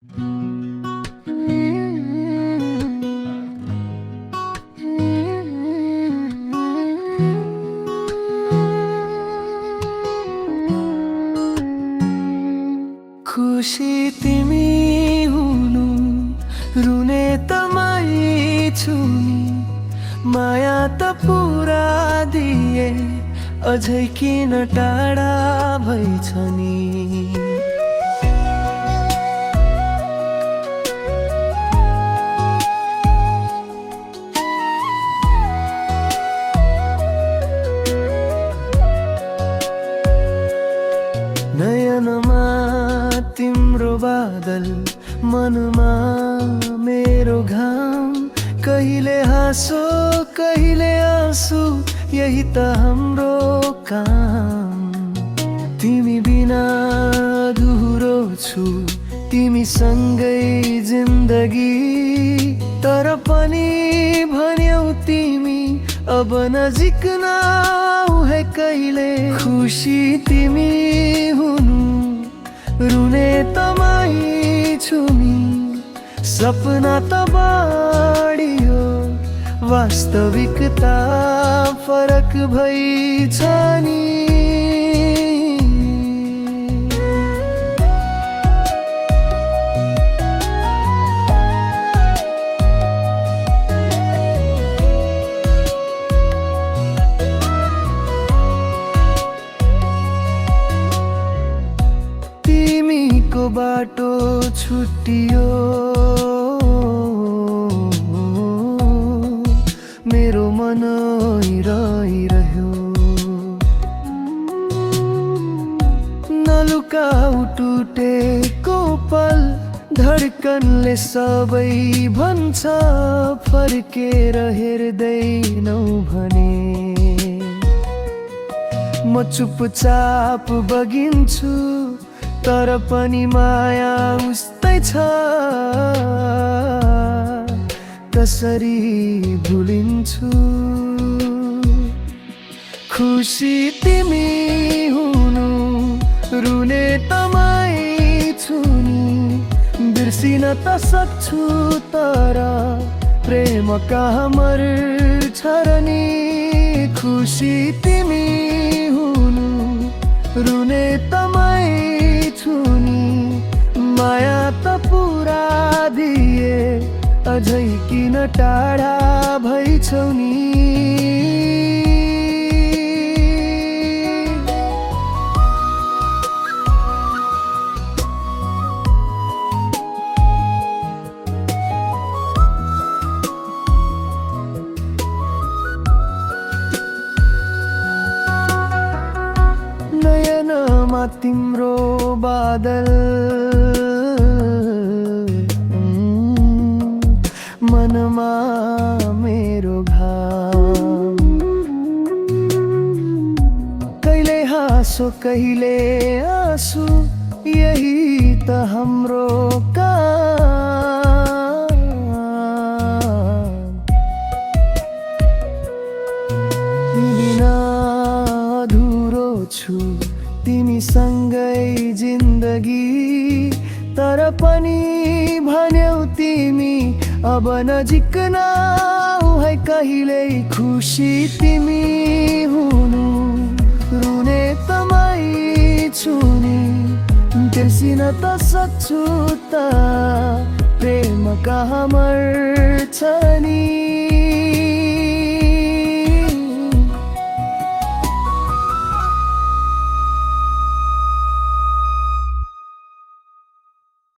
खुसी तिमी हुनु रुने तमाई छुनी माया त पुरा दिए अझै किन टाढा भइछ नि नयनमा तिम्रो बादल मनमा मेरो घाम कहिले हाँसो कहिले आँसु यही त हाम्रो काम तिमी बिना अधुरो छु तिमी सँगै जिन्दगी तर पनि भन्यौ तिमी अब नजिक नआऊ है कहिले खुसी तिमी हुनु रुने तमाई छुमी सपना त बढियो वास्तविकता फरक भइछ नि तिमीको बाटो छुट्टियो मेरो मन रहिरह्यो नलुकाऊ टुटेको पल धड्कनले सबै भन्छ फर्केर हेर्दैनौ भने म चुपचाप बगिन्छु तर पनि माया उस्तै छ कसरी भुलिन्छु खुसी तिमी हुनु रुने तमाई छुनी बिर्सिन त सक्छु तर प्रेम कहाँ मर्छ र नि खुसी तिमी हुनु रुने तमाई छुनी माया त पुरा दिए अझै किन टाढा भइछौ नि नयनमा तिम्रो बादल मनमा मेरो घाम कहिले हाँसो कहिले आँसु यही त हाम्रो काम बिना अधुरो छु तिमी सँगै जिन्दगी तर पनि भन्यौ तिमी अब नजिक नआऊ है कहिल्यै खुसी तिमी हुनु रुने तमाई छुनी बिर्सिन त सक्छु त प्रेम कहाँ मर्छ नि